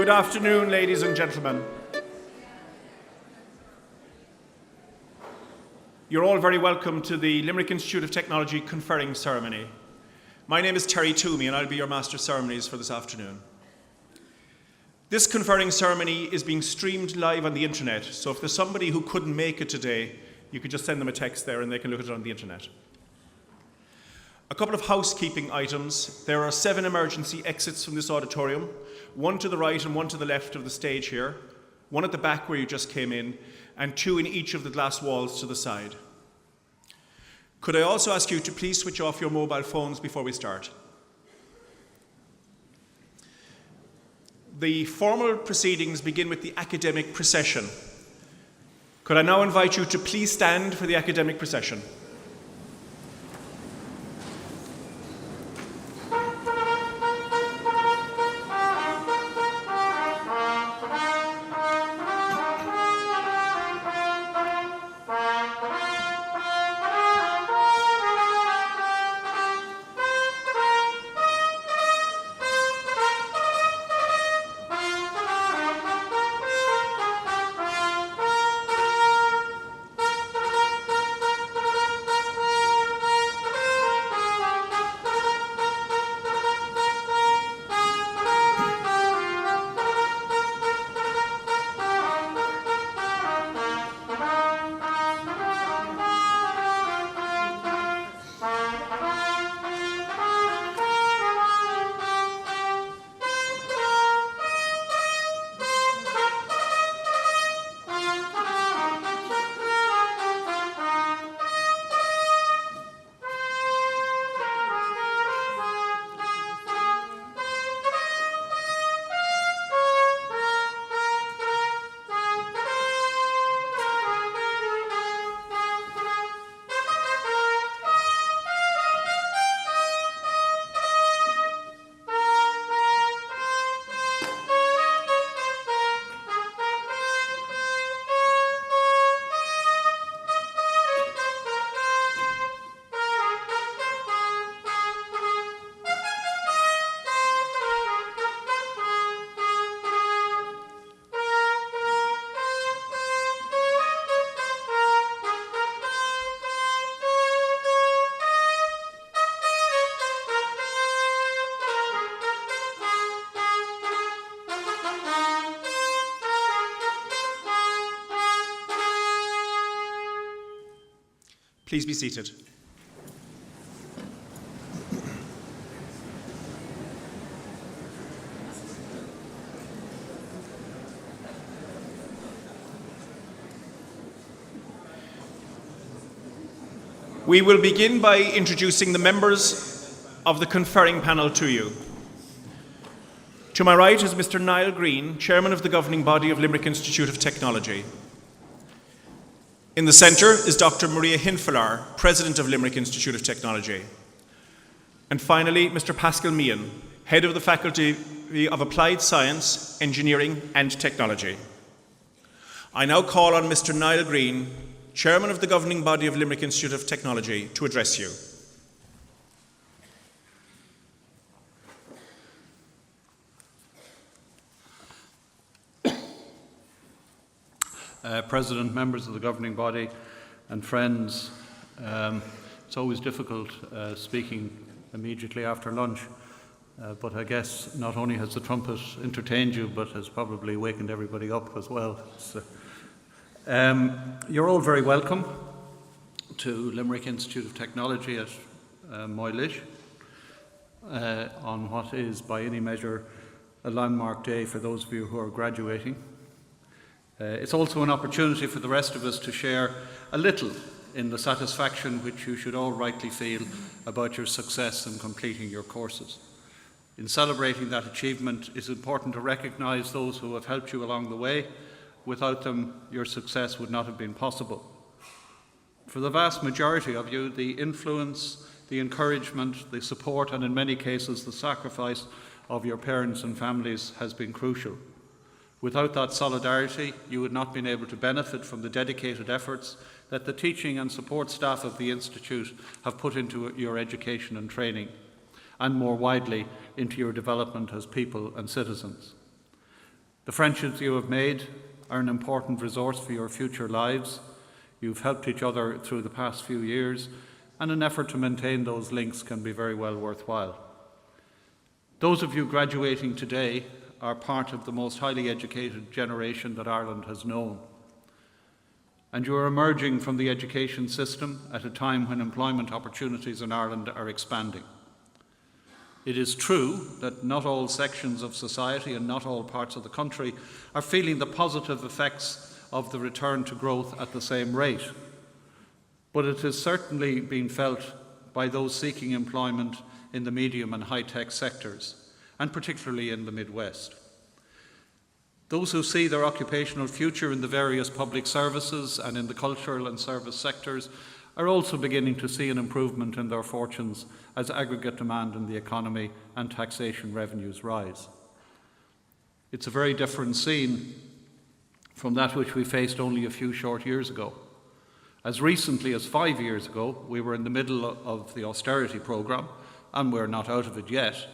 Good afternoon, ladies and gentlemen. You're all very welcome to the Limerick Institute of Technology Conferring ceremony. My name is Terry Toomey and I'll be your Master of Ceremonies for this afternoon. This conferring ceremony is being streamed live on the internet, so if there's somebody who couldn't make it today, you could just send them a text there and they can look at it on the internet. A couple of housekeeping items. There are 7 emergency exits from this auditorium, one to the right and one to the left of the stage here, one at the back where you just came in, and 2 in each of the glass walls to the side. Could I also ask you to please switch off your mobile phones before we start? The formal proceedings begin with the academic procession. Could I now invite you to please stand for the academic procession? Please be seated. We will begin by introducing the members of the conferring panel to you. To my right is Mr. Niall Green, Chairman of the governing body of Limerick Institute of Technology. In the centre is Dr. Maria Hinfelar, President of Limerick Institute of Technology. And finally, Mr. Pascal Meehan, Head of the Faculty of Applied Science, Engineering and Technology. I now call on Mr. Niall Green, Chairman of the governing body of Limerick Institute of Technology, to address you. President, members of the governing body and friends, it's always difficult speaking immediately after lunch, but I guess not only has the trumpet entertained you, but has probably wakened everybody up as well. So, you're all very welcome to Limerick Institute of Technology at Moylish on what is by any measure a landmark day for those of you who are graduating. It's also an opportunity for the rest of us to share a little in the satisfaction which you should all rightly feel about your success in completing your courses. In celebrating that achievement, it's important to recognise those who have helped you along the way. Without them, your success would not have been possible. For the vast majority of you, the influence, the encouragement, the support, and in many cases the sacrifice of your parents and families has been crucial. Without that solidarity, you would not have been able to benefit from the dedicated efforts that the teaching and support staff of the Institute have put into your education and training, and more widely, into your development as people and citizens. The friendships you have made are an important resource for your future lives. You've helped each other through the past few years, and an effort to maintain those links can be very well worthwhile. Those of you graduating today are part of the most highly educated generation that Ireland has known. And you are emerging from the education system at a time when employment opportunities in Ireland are expanding. It is true that not all sections of society and not all parts of the country are feeling the positive effects of the return to growth at the same rate, but it has certainly been felt by those seeking employment in the medium and high-tech sectors, and particularly in the Midwest. Those who see their occupational future in the various public services and in the cultural and service sectors are also beginning to see an improvement in their fortunes as aggregate demand in the economy and taxation revenues rise. It's a very different scene from that which we faced only a few short years ago. As recently as 5 years ago, we were in the middle of the austerity programme, and we're not out of it yet.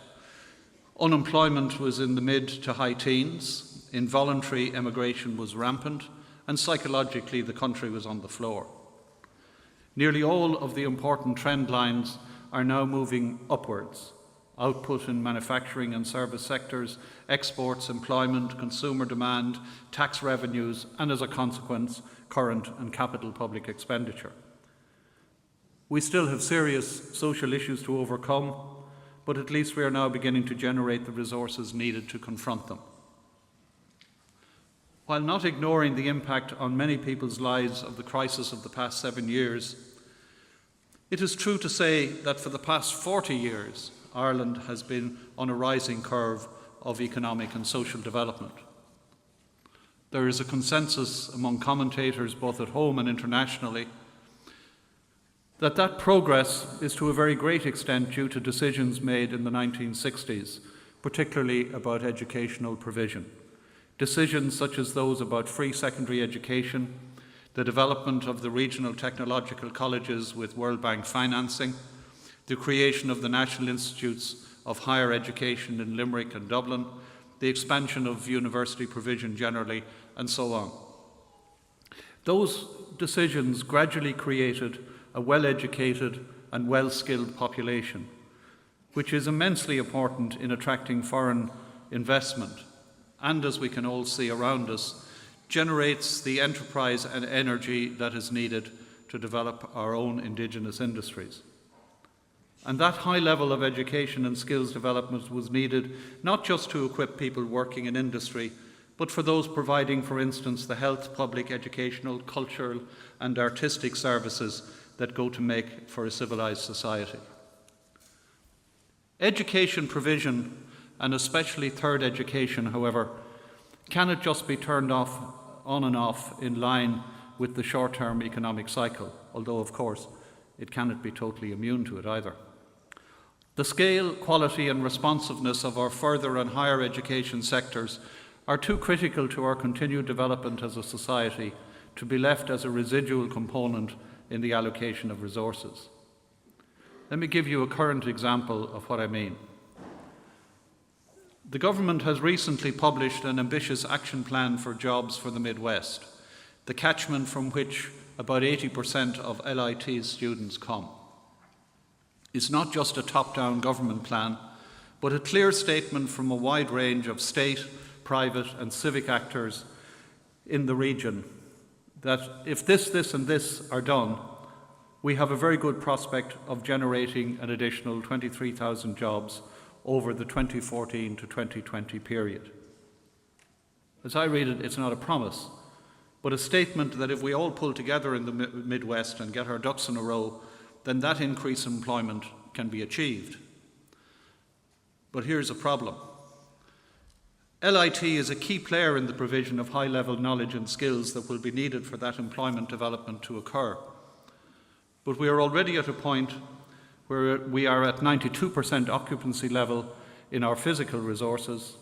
Unemployment was in the mid to high teens, involuntary immigration was rampant, and psychologically the country was on the floor. Nearly all of the important trend lines are now moving upwards. Output in manufacturing and service sectors, exports, employment, consumer demand, tax revenues, and as a consequence, current and capital public expenditure. We still have serious social issues to overcome, but at least we are now beginning to generate the resources needed to confront them. While not ignoring the impact on many people's lives of the crisis of the past 7 years, it is true to say that for the past 40 years, Ireland has been on a rising curve of economic and social development. There is a consensus among commentators, both at home and internationally, that progress is to a very great extent due to decisions made in the 1960s, particularly about educational provision. Decisions such as those about free secondary education, the development of the regional technological colleges with World Bank financing, the creation of the National Institutes of Higher Education in Limerick and Dublin, the expansion of university provision generally, and so on. Those decisions gradually created a well-educated and well-skilled population, which is immensely important in attracting foreign investment, and as we can all see around us, generates the enterprise and energy that is needed to develop our own indigenous industries. And that high level of education and skills development was needed not just to equip people working in industry, but for those providing, for instance, the health, public, educational, cultural and artistic services that go to make for a civilized society. Education provision, and especially third education, however, cannot just be turned on and off in line with the short-term economic cycle, although, of course, it cannot be totally immune to it either. The scale, quality and responsiveness of our further and higher education sectors are too critical to our continued development as a society to be left as a residual component in the allocation of resources. Let me give you a current example of what I mean. The government has recently published an ambitious action plan for jobs for the Midwest, the catchment from which about 80% of LIT's students come. It's not just a top-down government plan, but a clear statement from a wide range of state, private and civic actors in the region that if this and this are done, we have a very good prospect of generating an additional 23,000 jobs over the 2014 to 2020 period. As I read it, it's not a promise, but a statement that if we all pull together in the Midwest and get our ducks in a row, then that increase in employment can be achieved. But here's a problem. LIT is a key player in the provision of high-level knowledge and skills that will be needed for that employment development to occur. But we are already at a point where we are at 92% occupancy level in our physical resources,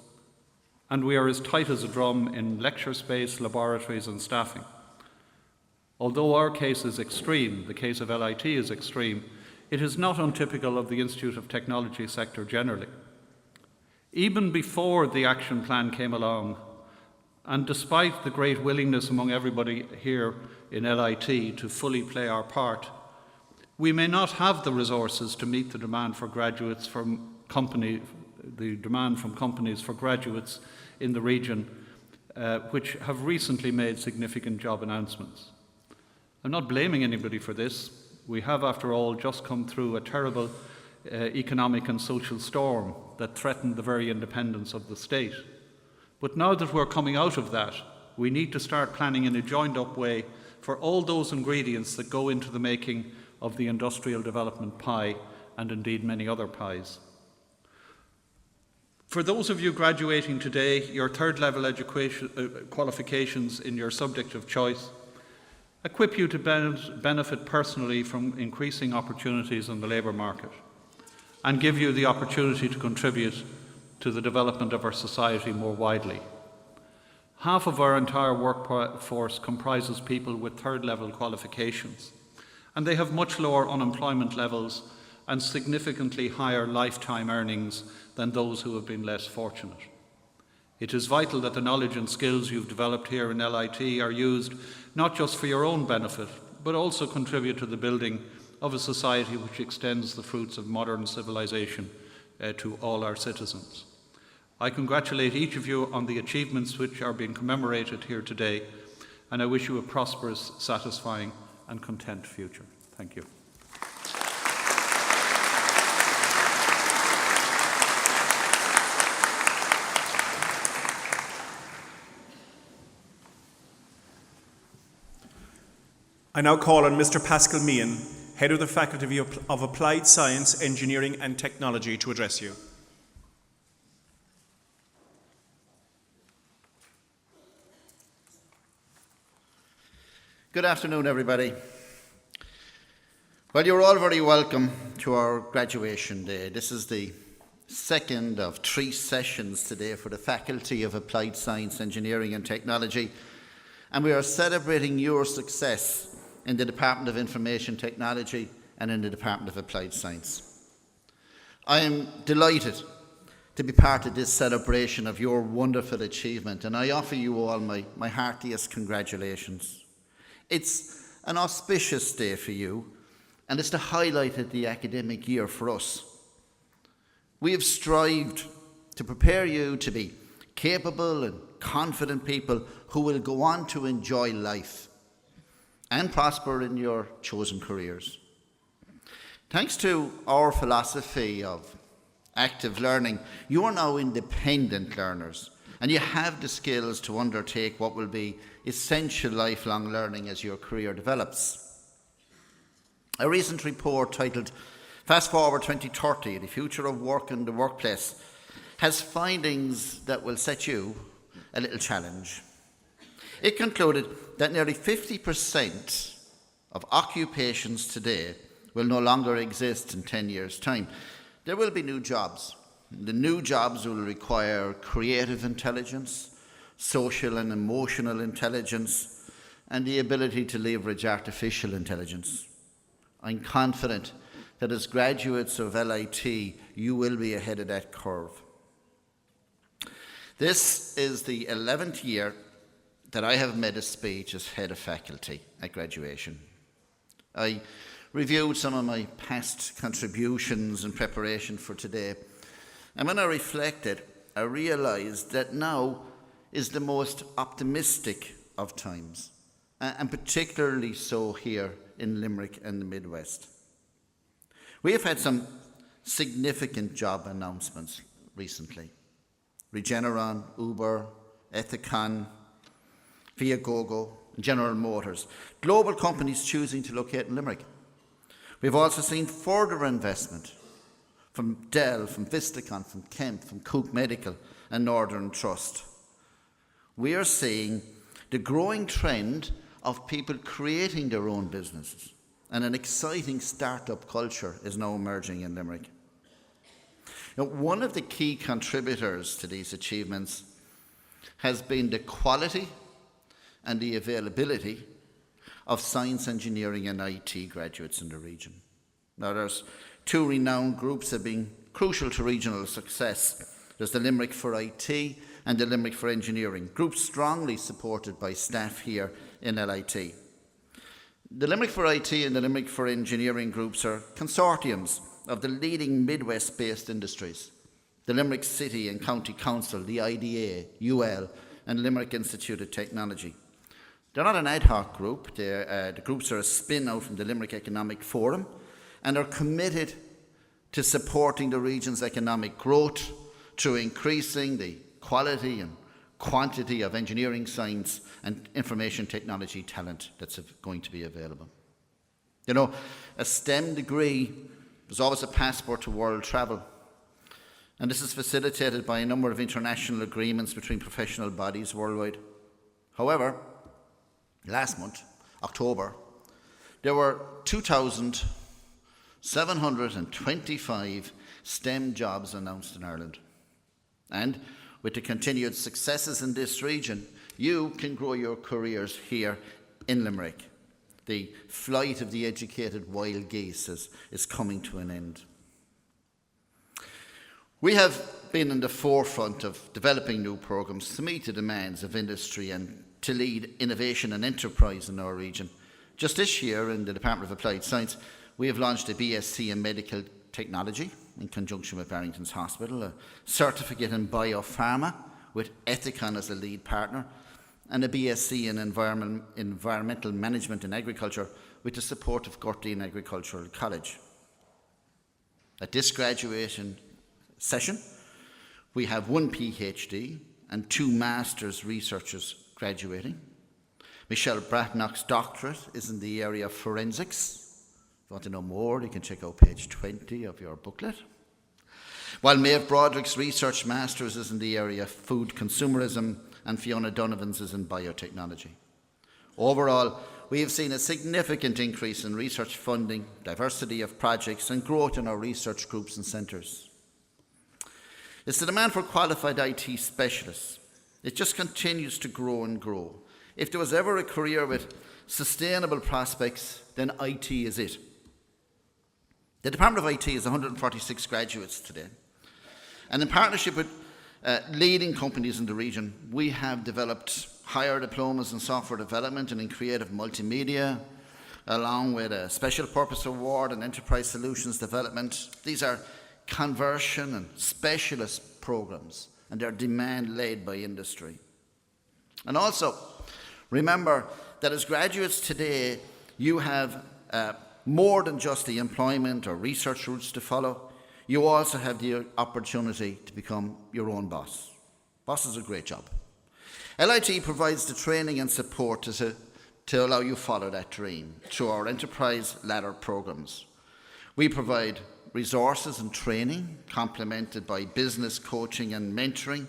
and we are as tight as a drum in lecture space, laboratories and staffing. Although our case is extreme, the case of LIT is extreme, it is not untypical of the Institute of Technology sector generally. Even before the action plan came along, And despite the great willingness among everybody here in LIT to fully play our part, we may not have the resources to meet the demand for graduates from companies for graduates in the region, which have recently made significant job announcements. I'm not blaming anybody for this. We have, after all, just come through a terrible economic and social storm that threatened the very independence of the state. But now that we're coming out of that, we need to start planning in a joined-up way for all those ingredients that go into the making of the industrial development pie, and indeed many other pies. For those of you graduating today, your third-level education qualifications in your subject of choice equip you to benefit personally from increasing opportunities in the labour market and give you the opportunity to contribute to the development of our society more widely. Half of our entire workforce comprises people with third-level qualifications, and they have much lower unemployment levels and significantly higher lifetime earnings than those who have been less fortunate. It is vital that the knowledge and skills you've developed here in LIT are used not just for your own benefit, but also contribute to the building of a society which extends the fruits of modern civilization to all our citizens. I congratulate each of you on the achievements which are being commemorated here today, and I wish you a prosperous, satisfying and content future. Thank you. I now call on Mr. Pascal Meehan, Head of the Faculty of Applied Science, Engineering and Technology, to address you. Good afternoon, everybody. Well, you're all very welcome to our graduation day. This is the second of 3 sessions today for the Faculty of Applied Science, Engineering and Technology, and we are celebrating your success in the Department of Information Technology and in the Department of Applied Science. I am delighted to be part of this celebration of your wonderful achievement, and I offer you all my heartiest congratulations. It's an auspicious day for you, and it's the highlight of the academic year for us. We have strived to prepare you to be capable and confident people who will go on to enjoy life and prosper in your chosen careers. Thanks to our philosophy of active learning, you are now independent learners, and you have the skills to undertake what will be essential lifelong learning as your career develops. A recent report titled Fast Forward 2030, The Future of Work and the Workplace, has findings that will set you a little challenge. It concluded that nearly 50% of occupations today will no longer exist in 10 years' time. There will be new jobs. The new jobs will require creative intelligence, social and emotional intelligence, and the ability to leverage artificial intelligence. I'm confident that as graduates of LIT, you will be ahead of that curve. This is the 11th year that I have made a speech as head of faculty at graduation. I reviewed some of my past contributions in preparation for today, and when I reflected, I realised that now is the most optimistic of times, and particularly so here in Limerick and the Midwest. We have had some significant job announcements recently. Regeneron, Uber, Ethicon, Viagogo, General Motors, global companies choosing to locate in Limerick. We've also seen further investment from Dell, from Vistacon, from Kemp, from Cook Medical and Northern Trust. We are seeing the growing trend of people creating their own businesses, and an exciting startup culture is now emerging in Limerick. Now, one of the key contributors to these achievements has been the quality and the availability of science, engineering and IT graduates in the region. Now, there's 2 renowned groups that have been crucial to regional success. There's the Limerick for IT and the Limerick for Engineering, groups strongly supported by staff here in LIT. The Limerick for IT and the Limerick for Engineering groups are consortiums of the leading Midwest-based industries: the Limerick City and County Council, the IDA, UL, and Limerick Institute of Technology. They're not an ad hoc group. The groups are a spin-out from the Limerick Economic Forum and are committed to supporting the region's economic growth through increasing the quality and quantity of engineering, science and information technology talent that's going to be available. You know, a STEM degree is always a passport to world travel, and this is facilitated by a number of international agreements between professional bodies worldwide. However, last month, October, there were 2,725 STEM jobs announced in Ireland. And with the continued successes in this region, you can grow your careers here in Limerick. The flight of the educated wild geese is coming to an end. We have been in the forefront of developing new programs to meet the demands of industry and to lead innovation and enterprise in our region. Just this year, in the Department of Applied Science, we have launched a BSc in Medical Technology in conjunction with Barrington's Hospital, a certificate in Biopharma with Ethicon as a lead partner, and a BSc in Environmental Management in Agriculture with the support of Gortleen Agricultural College. At this graduation session, we have one PhD and 2 master's researchers graduating. Michelle Bratnock's doctorate is in the area of forensics. If you want to know more, you can check out page 20 of your booklet. While Maeve Broderick's research master's is in the area of food consumerism, and Fiona Donovan's is in biotechnology. Overall, we have seen a significant increase in research funding, diversity of projects, and growth in our research groups and centres. It's the demand for qualified IT specialists. It just continues to grow and grow. If there was ever a career with sustainable prospects, then IT is it. The Department of IT has 146 graduates today. And in partnership with leading companies in the region, we have developed higher diplomas in software development and in creative multimedia, along with a special purpose award in enterprise solutions development. These are conversion and specialist programs, and they're demand-led by industry. And also, remember that as graduates today, you have more than just the employment or research routes to follow. You also have the opportunity to become your own boss. Boss is a great job. LIT provides the training and support to allow you follow that dream through our enterprise ladder programs. We provide resources and training complemented by business coaching and mentoring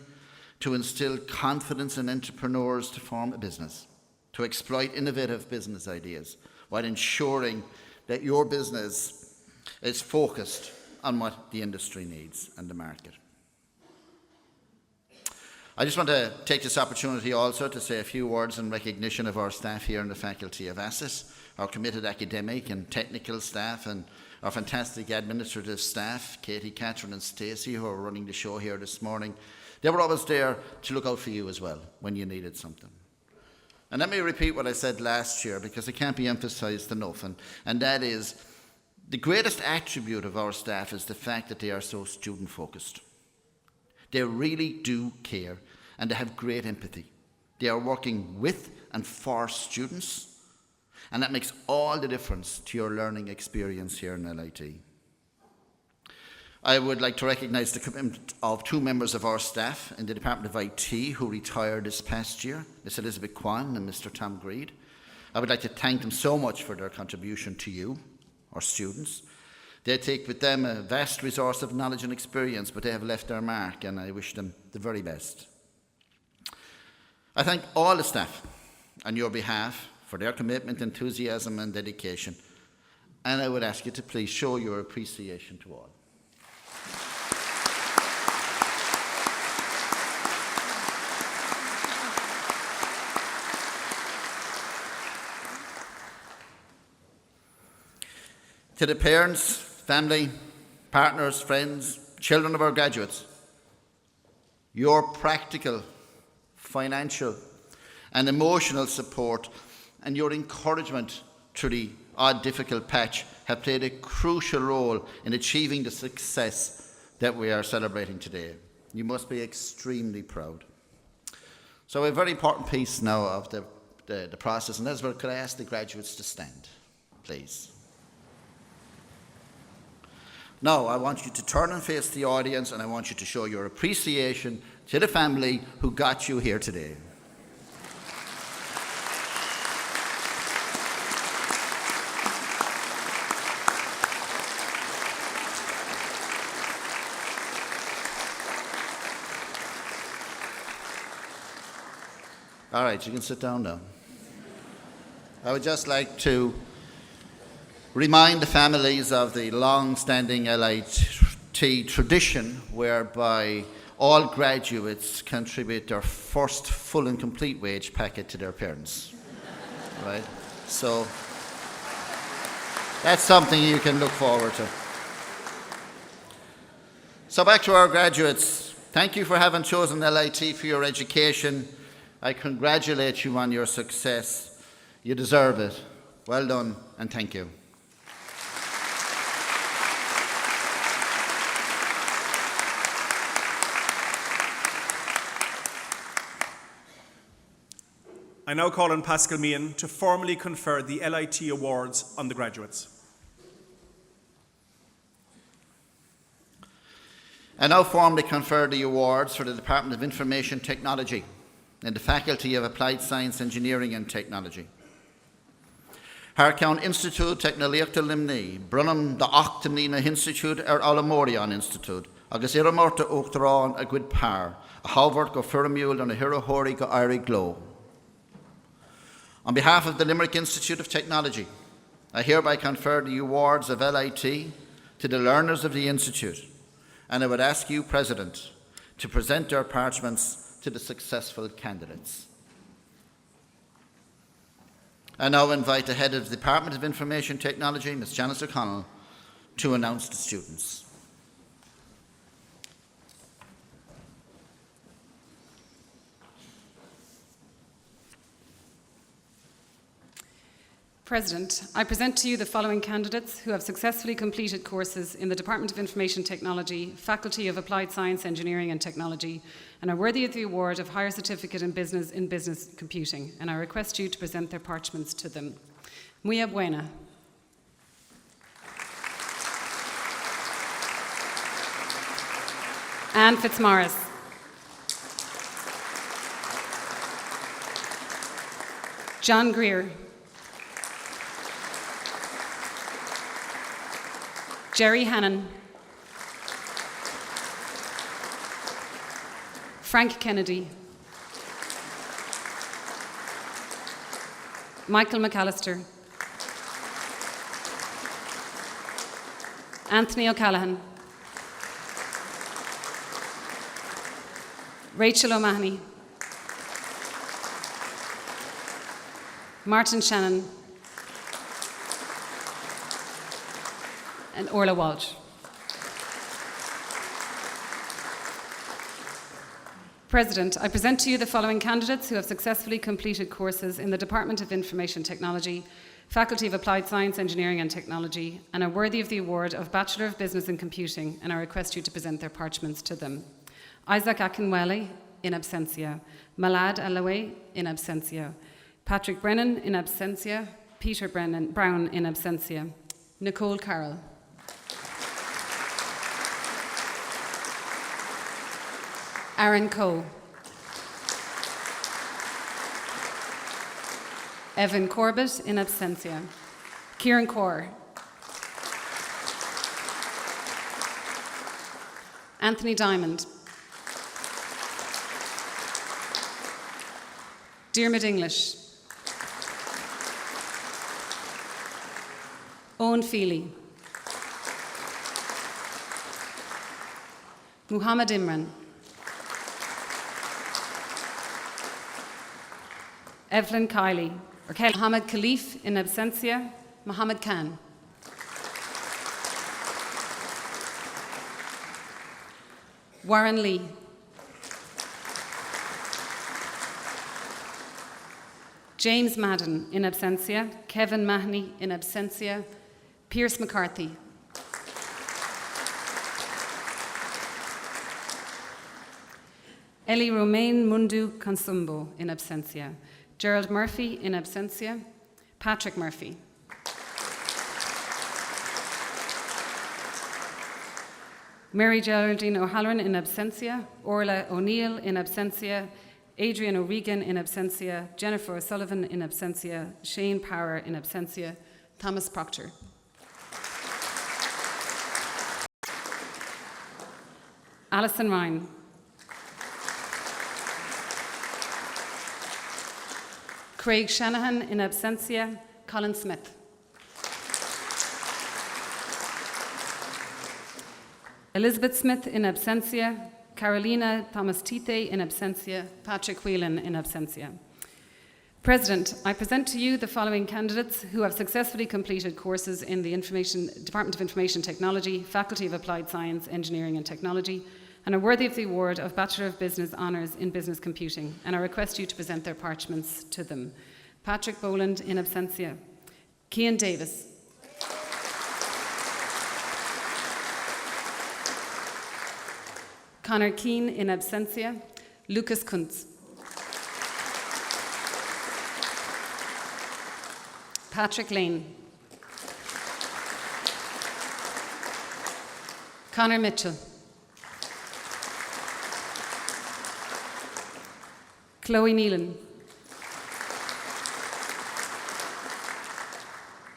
to instill confidence in entrepreneurs to form a business, to exploit innovative business ideas while ensuring that your business is focused on what the industry needs and the market. I just want to take this opportunity also to say a few words in recognition of our staff here in the Faculty of Assets, our committed academic and technical staff, and our fantastic administrative staff, Katie, Catherine and Stacey, who are running the show here this morning. They were always there to look out for you as well when you needed something. And let me repeat what I said last year, because it can't be emphasised enough, and that is the greatest attribute of our staff is the fact that they are so student-focused. They really do care, and they have great empathy. They are working with and for students, and that makes all the difference to your learning experience here in LIT. I would like to recognise the commitment of 2 members of our staff in the Department of IT who retired this past year, Ms. Elizabeth Kwan and Mr. Tom Greed. I would like to thank them so much for their contribution to you, our students. They take with them a vast resource of knowledge and experience, but they have left their mark, and I wish them the very best. I thank all the staff on your behalf for their commitment, enthusiasm and dedication, and I would ask you to please show your appreciation to all. To the parents, family, partners, friends, children of our graduates, your practical, financial and emotional support and your encouragement through the odd difficult patch have played a crucial role in achieving the success that we are celebrating today. You must be extremely proud. So a very important piece now of the process, and that's where could I ask the graduates to stand, please. Now, I want you to turn and face the audience, and I want you to show your appreciation to the family who got you here today. All right, you can sit down now. I would just like to remind the families of the long-standing LIT tradition whereby all graduates contribute their first full and complete wage packet to their parents. Right? So that's something you can look forward to. So back to our graduates. Thank you for having chosen LIT for your education. I congratulate you on your success. You deserve it. Well done, and thank you. I now call on Pascal Meehan to formally confer the LIT awards on the graduates. I now formally confer the awards for the Department of Information Technology and the Faculty of Applied Science, Engineering and Technology. Harcown Institute Technoliachta Limni, Brunham the Ochtanina Institute Alamorion Institute, agus Iramorta Ochtaran a Good Par, a Halvard go Furamule and a Hirohori go Iri Glow. On behalf of the Limerick Institute of Technology, I hereby confer the awards of LIT to the learners of the Institute, and I would ask you, President, to present their parchments to the successful candidates. I now invite the Head of the Department of Information Technology, Ms. Janice O'Connell, to announce the students. President, I present to you the following candidates who have successfully completed courses in the Department of Information Technology, Faculty of Applied Science, Engineering and Technology, and are worthy of the award of Higher Certificate in Business Computing, and I request you to present their parchments to them. Muy buena. Anne Fitzmaurice. John Greer. Jerry Hannon. Frank Kennedy. Michael McAllister. Anthony O'Callaghan. Rachel O'Mahony. Martin Shannon. And Orla Walsh. President, I present to you the following candidates who have successfully completed courses in the Department of Information Technology, Faculty of Applied Science, Engineering and Technology, and are worthy of the award of Bachelor of Business in Computing, and I request you to present their parchments to them. Isaac Akinwele, in absentia. Malad Alawi, in absentia. Patrick Brennan, in absentia. Peter Brown, in absentia. Nicole Carroll. Aaron Coe. Evan Corbett, in absentia. Kieran Kaur. Anthony Diamond. Diarmid English. Owen Feely. Muhammad Imran. Evelyn Kiley. Mohammed Khalif, in absentia. Mohammed Khan. Warren Lee. James Madden, in absentia. Kevin Mahoney, in absentia. Pierce McCarthy. Ellie Romain Mundu Consumbo, in absentia. Gerald Murphy, in absentia. Patrick Murphy. Mary Geraldine O'Halloran, in absentia. Orla O'Neill, in absentia. Adrian O'Regan, in absentia. Jennifer O'Sullivan, in absentia. Shane Power, in absentia. Thomas Proctor. Alison Ryan. Craig Shanahan, in absentia. Colin Smith. Elizabeth Smith, in absentia. Carolina Thomas Tite, in absentia. Patrick Whelan, in absentia. President, I present to you the following candidates who have successfully completed courses in the Department of Information Technology, Faculty of Applied Science, Engineering and Technology, and are worthy of the award of Bachelor of Business Honours in Business Computing, and I request you to present their parchments to them. Patrick Boland, in absentia. Cian Davis. Conor Keane, in absentia. Lucas Kuntz. Patrick Lane. Conor Mitchell. Chloe Neelan.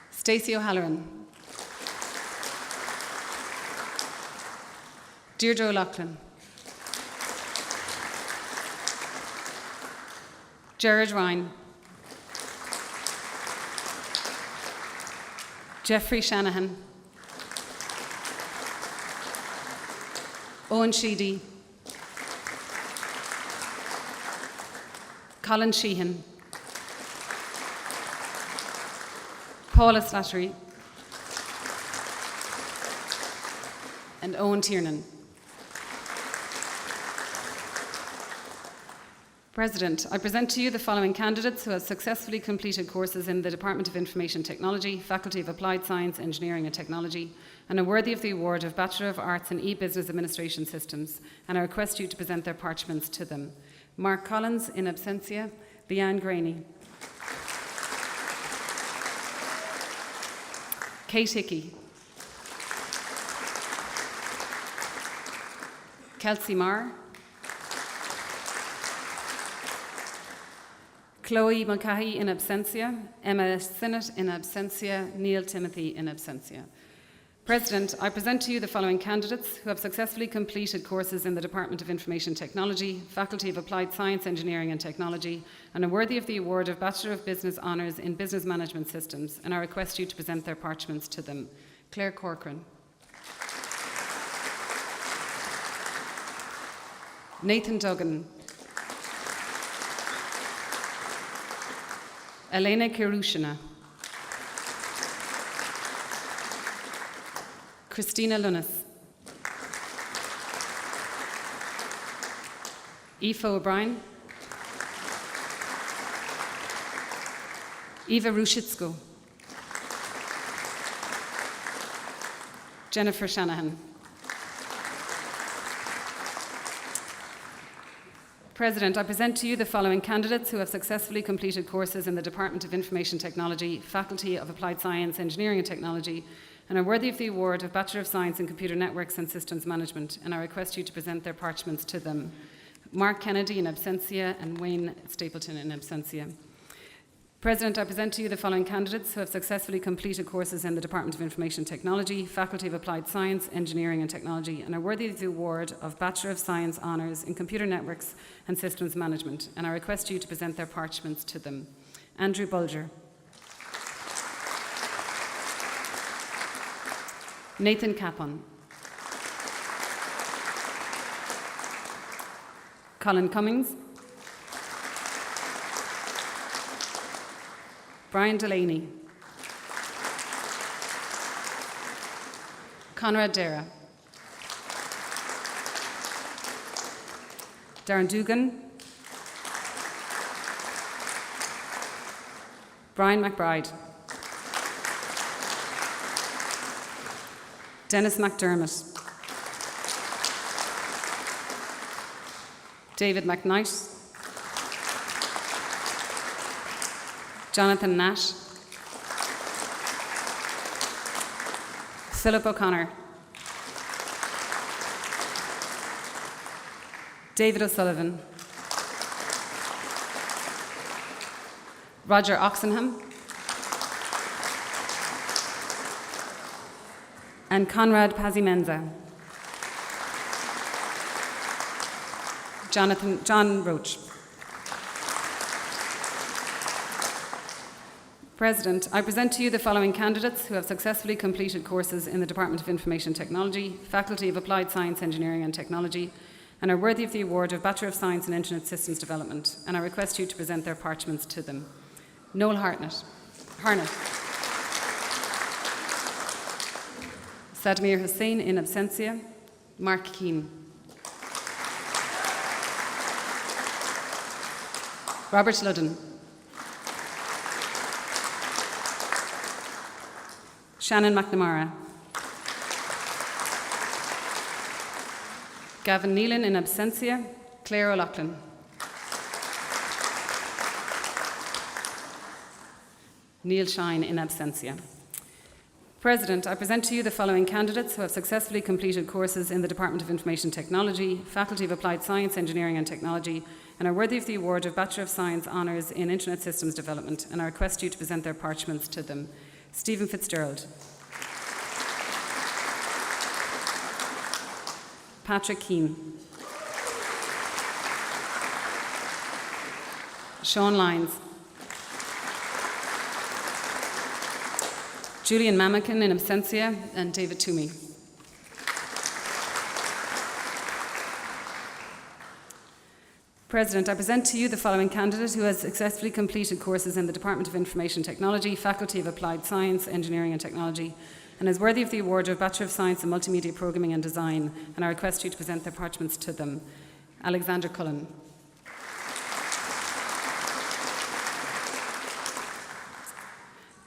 Stacey O'Halloran. Deirdre O'Loughlin. Gerard Ryan. Jeffrey Shanahan. Owen Sheedy. Colin Sheehan. Paula Slattery. And Owen Tiernan. President, I present to you the following candidates who have successfully completed courses in the Department of Information Technology, Faculty of Applied Science, Engineering and Technology, and are worthy of the award of Bachelor of Arts in E-Business Administration Systems, and I request you to present their parchments to them. Mark Collins, in absentia. Leanne Graney. Kate Hickey. Kelsey Marr. Chloe Mulcahy, in absentia. Emma Sinnott, in absentia. Neil Timothy, in absentia. President, I present to you the following candidates who have successfully completed courses in the Department of Information Technology, Faculty of Applied Science, Engineering and Technology, and are worthy of the award of Bachelor of Business Honours in Business Management Systems, and I request you to present their parchments to them. Claire Corcoran. Nathan Duggan. Elena Kirushina. Christina Lunas. Aoife O'Brien. Eva Rushitsko. Jennifer Shanahan. President, I present to you the following candidates who have successfully completed courses in the Department of Information Technology, Faculty of Applied Science, Engineering and Technology, and are worthy of the award of Bachelor of Science in Computer Networks and Systems Management, and I request you to present their parchments to them. Mark Kennedy, in absentia, and Wayne Stapleton, in absentia. President, I present to you the following candidates who have successfully completed courses in the Department of Information Technology, Faculty of Applied Science, Engineering and Technology, and are worthy of the award of Bachelor of Science Honours in Computer Networks and Systems Management, and I request you to present their parchments to them. Andrew Bulger. Nathan Capon. Colin Cummings. Brian Delaney. Conrad Dara. Darren Dugan. Brian McBride. Dennis McDermott. David McKnight. Jonathan Nash. Philip O'Connor. David O'Sullivan. Roger Oxenham. And Conrad Pazimenza. John Roach. President, I present to you the following candidates who have successfully completed courses in the Department of Information Technology, Faculty of Applied Science, Engineering and Technology, and are worthy of the award of Bachelor of Science in Internet Systems Development, and I request you to present their parchments to them. Noel Harnett. Sadmir Hussain in absentia. Mark Keane. Robert Ludden. Shannon McNamara. Gavin Nealon in absentia. Claire O'Loughlin. Neil Shine in absentia. President, I present to you the following candidates who have successfully completed courses in the Department of Information Technology, Faculty of Applied Science, Engineering and Technology, and are worthy of the award of Bachelor of Science Honours in Internet Systems Development, and I request you to present their parchments to them. Stephen Fitzgerald. Patrick Keane. Sean Lyons. Julian Mamakin in absentia, and David Toomey. President, I present to you the following candidate who has successfully completed courses in the Department of Information Technology, Faculty of Applied Science, Engineering and Technology, and is worthy of the award of Bachelor of Science in Multimedia Programming and Design, and I request you to present their parchments to them. Alexander Cullen.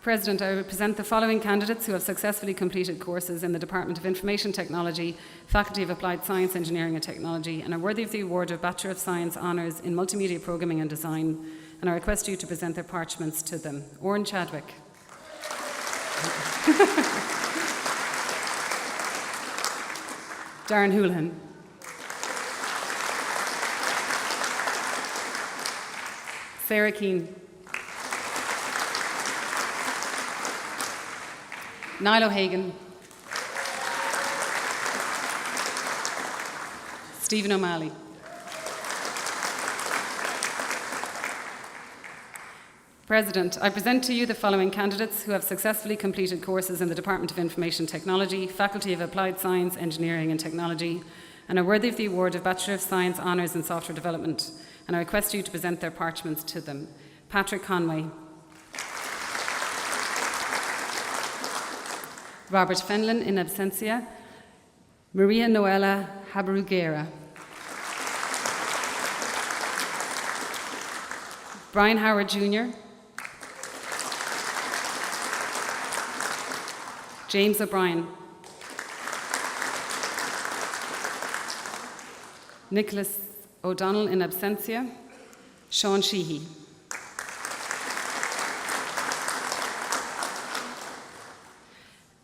President, I present the following candidates who have successfully completed courses in the Department of Information Technology, Faculty of Applied Science, Engineering and Technology, and are worthy of the award of Bachelor of Science Honours in Multimedia Programming and Design, and I request you to present their parchments to them. Oren Chadwick. Darren Houlihan. Sarah Keane. Niall O'Hagan. Stephen O'Malley. President, I present to you the following candidates who have successfully completed courses in the Department of Information Technology, Faculty of Applied Science, Engineering and Technology, and are worthy of the award of Bachelor of Science Honours in Software Development, and I request you to present their parchments to them. Patrick Conway. Robert Fenlon in absentia. Maria Noela Habaruguera. Brian Howard Jr. James O'Brien. Nicholas O'Donnell in absentia. Sean Sheehy.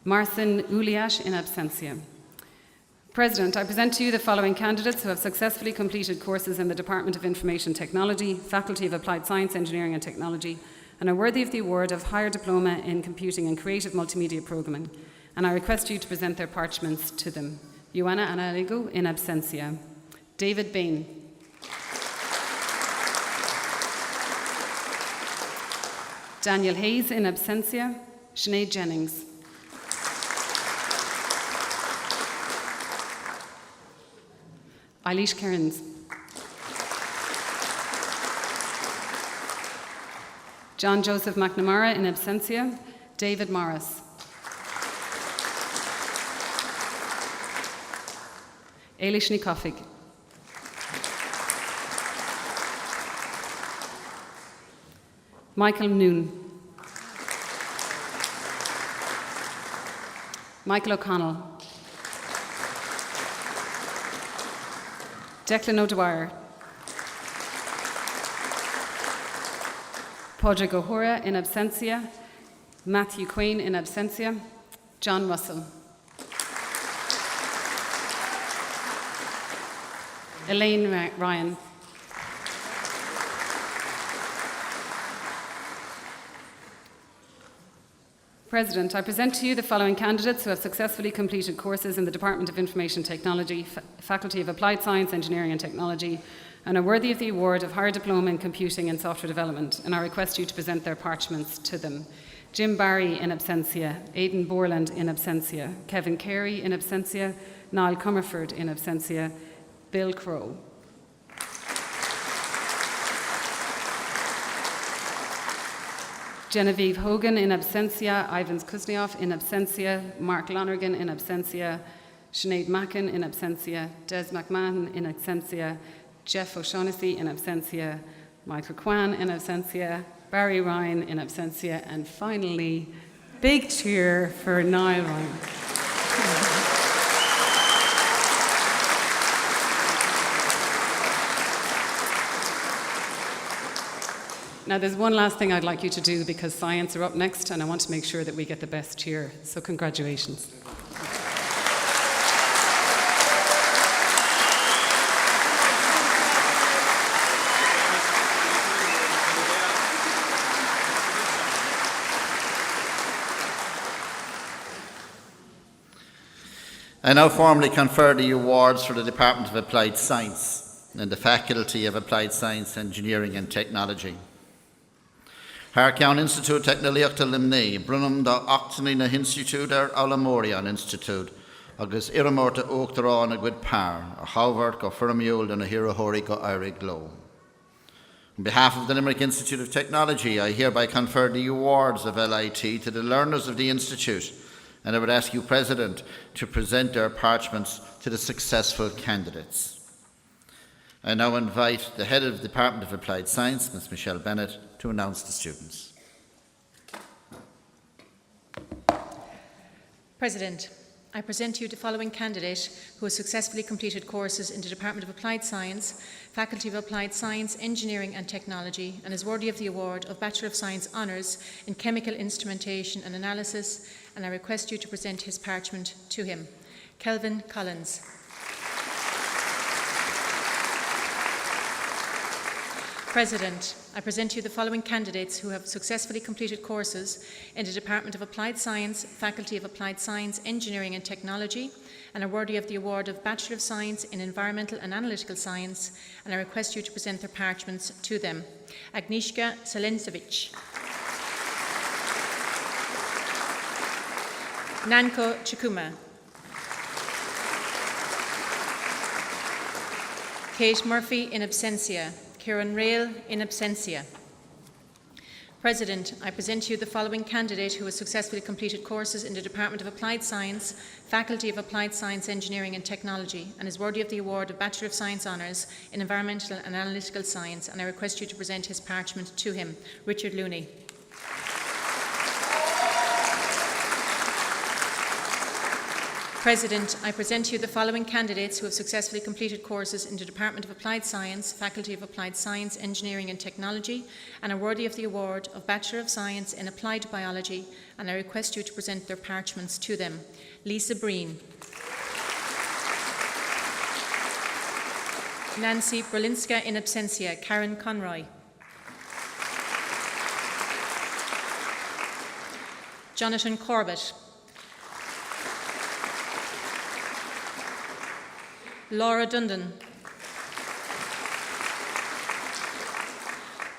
Marcin Uliash in absentia. President, I present to you the following candidates who have successfully completed courses in the Department of Information Technology, Faculty of Applied Science, Engineering and Technology, and are worthy of the award of Higher Diploma in Computing and Creative Multimedia Programming, and I request you to present their parchments to them. Ioana Analigo in absentia. David Bain. Daniel Hayes in absentia. Sinead Jennings. Eilish Kearns. John Joseph McNamara in absentia. David Morris. Eilish Nikofig. Michael Noon. Michael O'Connell, Declan O'Dwyer, Padraig O'Hora in absentia, Matthew Queen in absentia, John Russell, Elaine Ryan, President, I present to you the following candidates who have successfully completed courses in the Department of Information Technology, Faculty of Applied Science, Engineering and Technology, and are worthy of the award of Higher Diploma in Computing and Software Development, and I request you to present their parchments to them. Jim Barry in absentia, Aidan Borland in absentia, Kevin Carey in absentia, Niall Comerford in absentia, Bill Crowe. Genevieve Hogan in absentia, Ivan Kuznetsov in absentia, Mark Lonergan in absentia, Sinead Mackin in absentia, Des McMahon in absentia, Jeff O'Shaughnessy in absentia, Michael Kwan in absentia, Barry Ryan in absentia, and finally, big cheer for Niall Ryan. Now, there's one last thing I'd like you to do because science are up next, and I want to make sure that we get the best cheer. So, congratulations. I now formally confer the awards for the Department of Applied Science and the Faculty of Applied Science, Engineering and Technology. Harcown Institute Technoliachta Limney, Brunum da Octanina Institute Aulamorian Institute, agus Iramorta Oachtarán a Good Par, a Howard go Fermiul and a Hirahori go Irig Glow. On behalf of the Limerick Institute of Technology, I hereby confer the awards of LIT to the learners of the Institute, and I would ask you, President, to present their parchments to the successful candidates. I now invite the Head of the Department of Applied Science, Ms. Michelle Bennett, to announce the students. President, I present to you the following candidate who has successfully completed courses in the Department of Applied Science, Faculty of Applied Science, Engineering and Technology, and is worthy of the award of Bachelor of Science Honours in Chemical Instrumentation and Analysis, and I request you to present his parchment to him. Kelvin Collins. President, I present to you the following candidates who have successfully completed courses in the Department of Applied Science, Faculty of Applied Science, Engineering and Technology, and are worthy of the award of Bachelor of Science in Environmental and Analytical Science, and I request you to present their parchments to them. Agnieszka Selensevich. Nanko Chikuma. Kate Murphy in absentia. Kieran Rail in absentia. President, I present to you the following candidate who has successfully completed courses in the Department of Applied Science, Faculty of Applied Science, Engineering and Technology, and is worthy of the award of Bachelor of Science Honours in Environmental and Analytical Science, and I request you to present his parchment to him. Richard Looney. President, I present to you the following candidates who have successfully completed courses in the Department of Applied Science, Faculty of Applied Science, Engineering and Technology, and are worthy of the award of Bachelor of Science in Applied Biology, and I request you to present their parchments to them. Lisa Breen. Nancy Brolinska in absentia. Karen Conroy. Jonathan Corbett. Laura Dundon.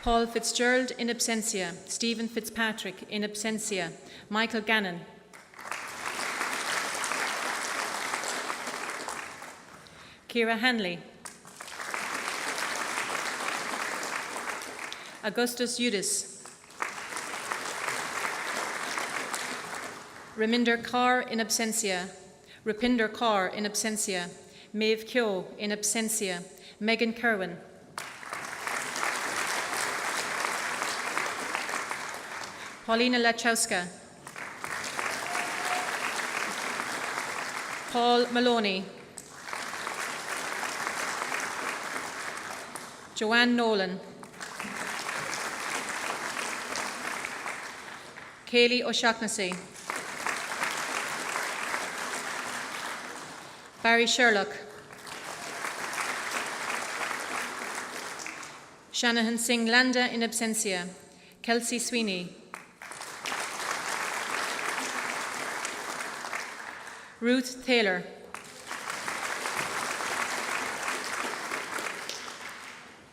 Paul Fitzgerald in absentia. Stephen Fitzpatrick in absentia. Michael Gannon. Ciara Hanley. Augustus Udis. Raminder Kaur in absentia. Rupinder Kaur in absentia. Maeve Kyo in absentia. Megan Kerwin. Paulina Lachowska. Paul Maloney. Joanne Nolan. Kaylee O'Shaughnessy. Barry Sherlock. Shanahan Singh Landa in absentia. Kelsey Sweeney. Ruth Taylor.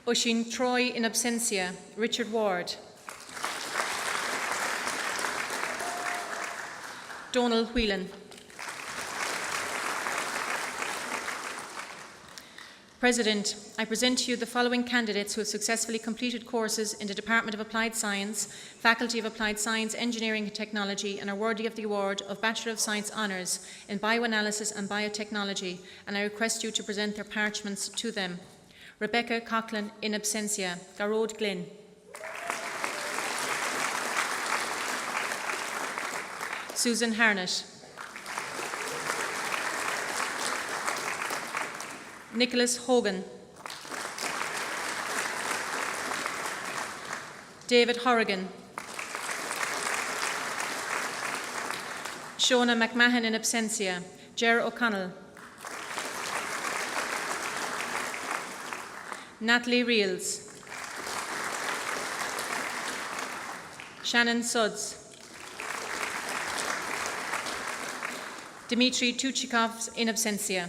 Oisin Troy in absentia. Richard Ward. Donald Whelan. President, I present to you the following candidates who have successfully completed courses in the Department of Applied Science, Faculty of Applied Science, Engineering and Technology, and are worthy of the award of Bachelor of Science Honours in Bioanalysis and Biotechnology, and I request you to present their parchments to them. Rebecca Coughlin in absentia. Garrod Glynn. Susan Harnett. Nicholas Hogan. David Horrigan. Shona McMahon in absentia. Ger O'Connell. Natalie Reels. Shannon Sudds. Dmitry Tuchikov in absentia.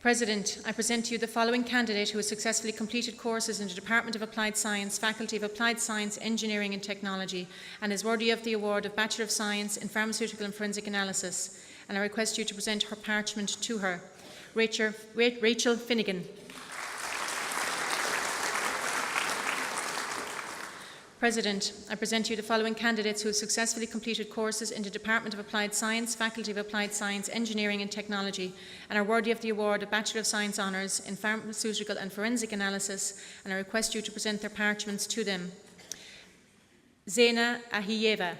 President, I present to you the following candidate who has successfully completed courses in the Department of Applied Science, Faculty of Applied Science, Engineering and Technology, and is worthy of the award of Bachelor of Science in Pharmaceutical and Forensic Analysis, and I request you to present her parchment to her. Rachel Finnegan. President, I present to you the following candidates who have successfully completed courses in the Department of Applied Science, Faculty of Applied Science, Engineering and Technology, and are worthy of the award of Bachelor of Science Honours in Pharmaceutical and Forensic Analysis, and I request you to present their parchments to them. Zena Ahiyeva.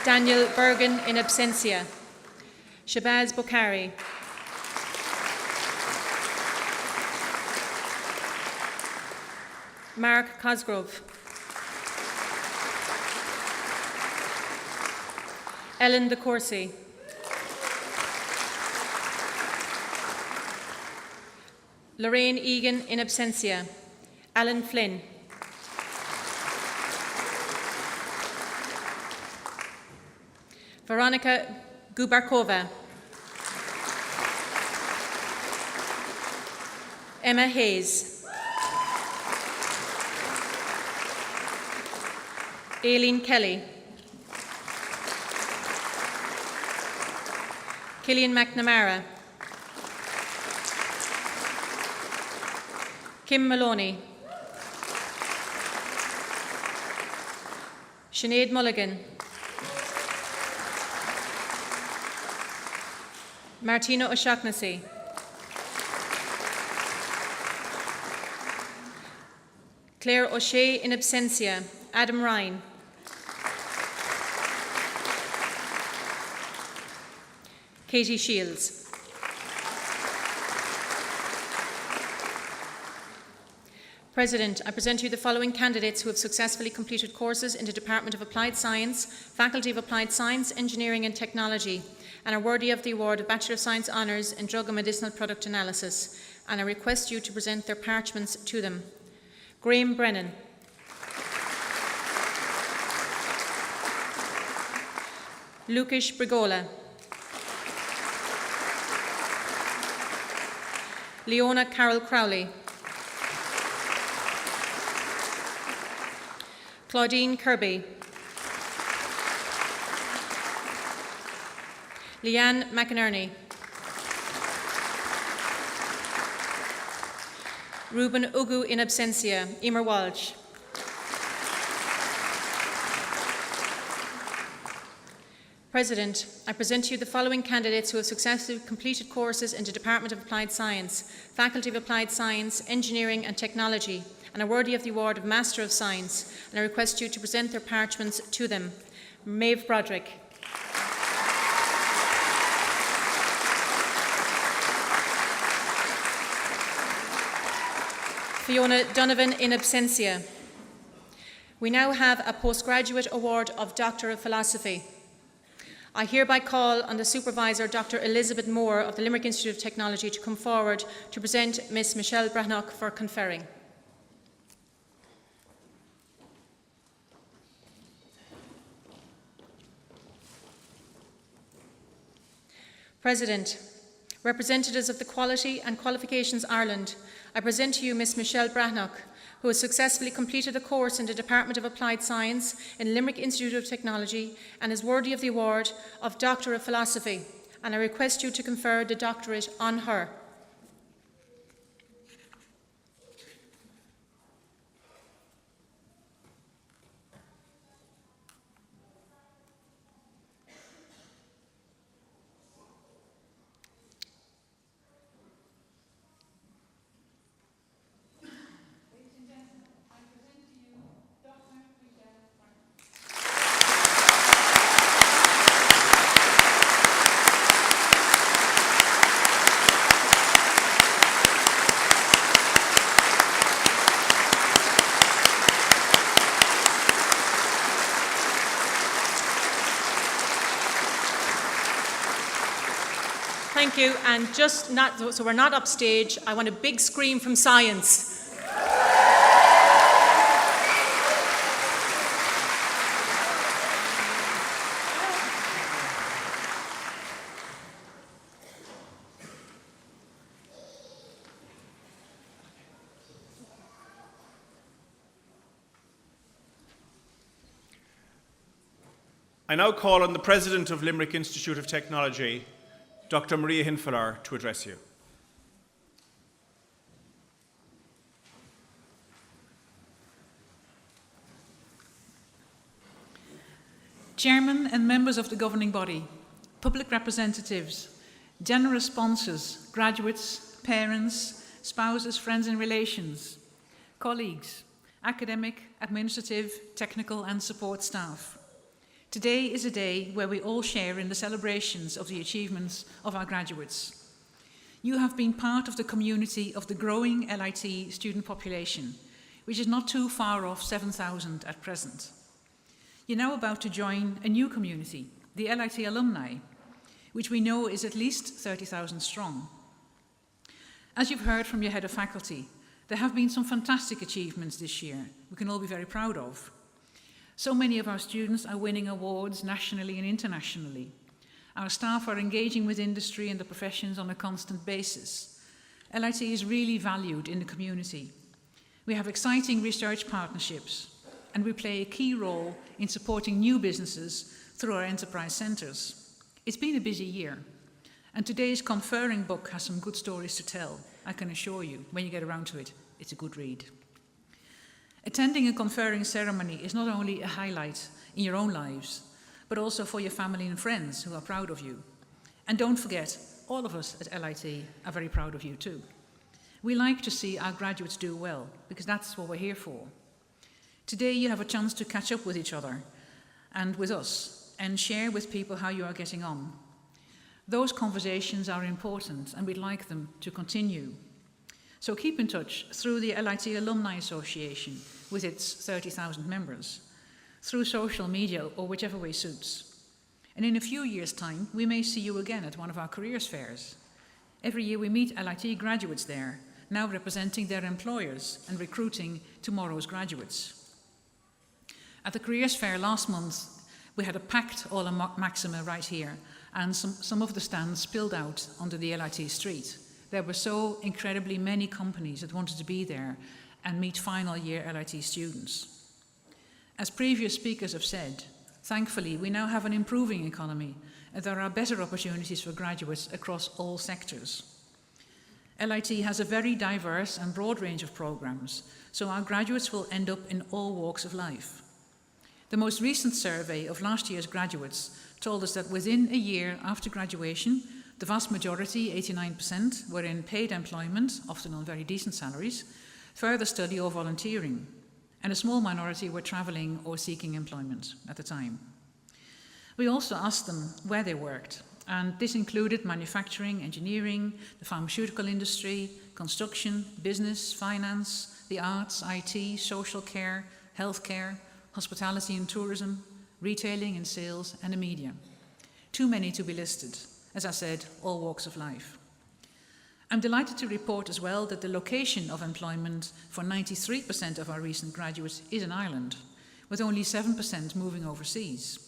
Daniel Bergen in absentia. Shabazz Bukhari. Mark Cosgrove. Ellen De Courcy. Lorraine Egan in absentia. Alan Flynn. Veronica Gubarkova. Emma Hayes. Aileen Kelly. Killian McNamara. Kim Maloney. Sinead Mulligan. Martina O'Shaughnessy. Claire O'Shea in absentia. Adam Ryan. Katie Shields. President, I present to you the following candidates who have successfully completed courses in the Department of Applied Science, Faculty of Applied Science, Engineering and Technology, and are worthy of the award of Bachelor of Science Honours in Drug and Medicinal Product Analysis, and I request you to present their parchments to them. Graham Brennan. Lukasz Brigola. Leona Carroll Crowley. Claudine Kirby. Leanne McInerney. Ruben Ugu in absentia. Emer Walsh. President, I present to you the following candidates who have successfully completed courses in the Department of Applied Science, Faculty of Applied Science, Engineering and Technology, and are worthy of the award of Master of Science, and I request you to present their parchments to them. Maeve Broderick. Fiona Donovan in absentia. We now have a postgraduate award of Doctor of Philosophy. I hereby call on the Supervisor, Dr. Elizabeth Moore of the Limerick Institute of Technology, to come forward to present Ms. Michelle Brahnock for conferring. President, representatives of the Quality and Qualifications Ireland, I present to you Ms. Michelle Brahnock, who has successfully completed a course in the Department of Applied Science in Limerick Institute of Technology and is worthy of the award of Doctor of Philosophy, and I request you to confer the doctorate on her. Thank you, and so we're not upstage, I want a big scream from science. I now call on the President of Limerick Institute of Technology, Dr. Maria Hinfelar, to address you. Chairman and members of the governing body, public representatives, generous sponsors, graduates, parents, spouses, friends and relations, colleagues, academic, administrative, technical and support staff. Today is a day where we all share in the celebrations of the achievements of our graduates. You have been part of the community of the growing LIT student population, which is not too far off 7,000 at present. You're now about to join a new community, the LIT alumni, which we know is at least 30,000 strong. As you've heard from your head of faculty, there have been some fantastic achievements this year we can all be very proud of. So many of our students are winning awards nationally and internationally. Our staff are engaging with industry and the professions on a constant basis. LIT is really valued in the community. We have exciting research partnerships, and we play a key role in supporting new businesses through our enterprise centres. It's been a busy year, and today's Conferring book has some good stories to tell. I can assure you, when you get around to it, it's a good read. Attending a conferring ceremony is not only a highlight in your own lives, but also for your family and friends who are proud of you. And don't forget, all of us at LIT are very proud of you too. We like to see our graduates do well, because that's what we're here for. Today you have a chance to catch up with each other and with us, and share with people how you are getting on. Those conversations are important, and we'd like them to continue. So keep in touch through the LIT Alumni Association with its 30,000 members, through social media or whichever way suits. And in a few years' time, we may see you again at one of our careers fairs. Every year we meet LIT graduates there, now representing their employers and recruiting tomorrow's graduates. At the careers fair last month, we had a packed Aula Maxima right here, and some of the stands spilled out onto the LIT street. There were so incredibly many companies that wanted to be there and meet final year LIT students. As previous speakers have said, thankfully we now have an improving economy and there are better opportunities for graduates across all sectors. LIT has a very diverse and broad range of programs, so our graduates will end up in all walks of life. The most recent survey of last year's graduates told us that within a year after graduation, the vast majority, 89%, were in paid employment, often on very decent salaries, further study or volunteering, and a small minority were travelling or seeking employment at the time. We also asked them where they worked, and this included manufacturing, engineering, the pharmaceutical industry, construction, business, finance, the arts, IT, social care, healthcare, hospitality and tourism, retailing and sales, and the media. Too many to be listed. As I said, all walks of life. I'm delighted to report as well that the location of employment for 93% of our recent graduates is in Ireland, with only 7% moving overseas.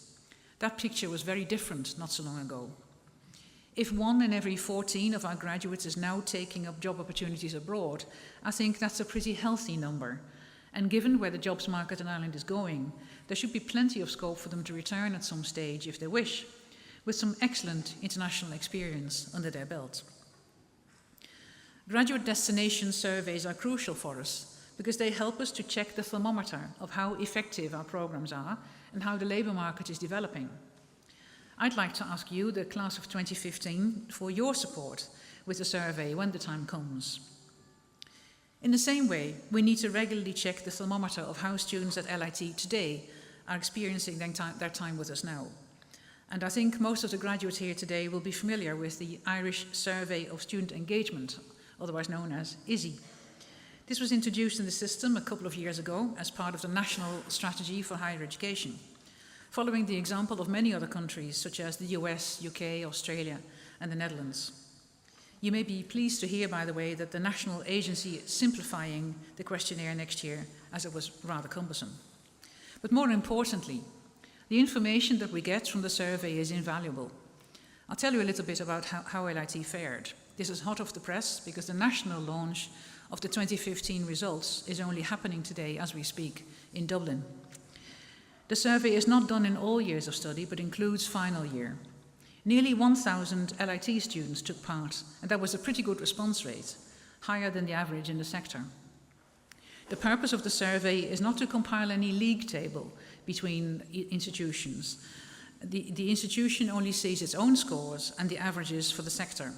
That picture was very different not so long ago. If 1 in every 14 of our graduates is now taking up job opportunities abroad, I think that's a pretty healthy number. And given where the jobs market in Ireland is going, there should be plenty of scope for them to return at some stage if they wish, with some excellent international experience under their belt. Graduate destination surveys are crucial for us because they help us to check the thermometer of how effective our programs are and how the labour market is developing. I'd like to ask you, the class of 2015, for your support with the survey when the time comes. In the same way, we need to regularly check the thermometer of how students at LIT today are experiencing their time with us now. And I think most of the graduates here today will be familiar with the Irish Survey of Student Engagement, otherwise known as ISEE. This was introduced in the system a couple of years ago as part of the National Strategy for Higher Education, following the example of many other countries such as the US, UK, Australia, and the Netherlands. You may be pleased to hear, by the way, that the national agency is simplifying the questionnaire next year, as it was rather cumbersome. But more importantly, the information that we get from the survey is invaluable. I'll tell you a little bit about how LIT fared. This is hot off the press because the national launch of the 2015 results is only happening today as we speak in Dublin. The survey is not done in all years of study, but includes final year. Nearly 1,000 LIT students took part, and that was a pretty good response rate, higher than the average in the sector. The purpose of the survey is not to compile any league table between institutions. The institution only sees its own scores and the averages for the sector.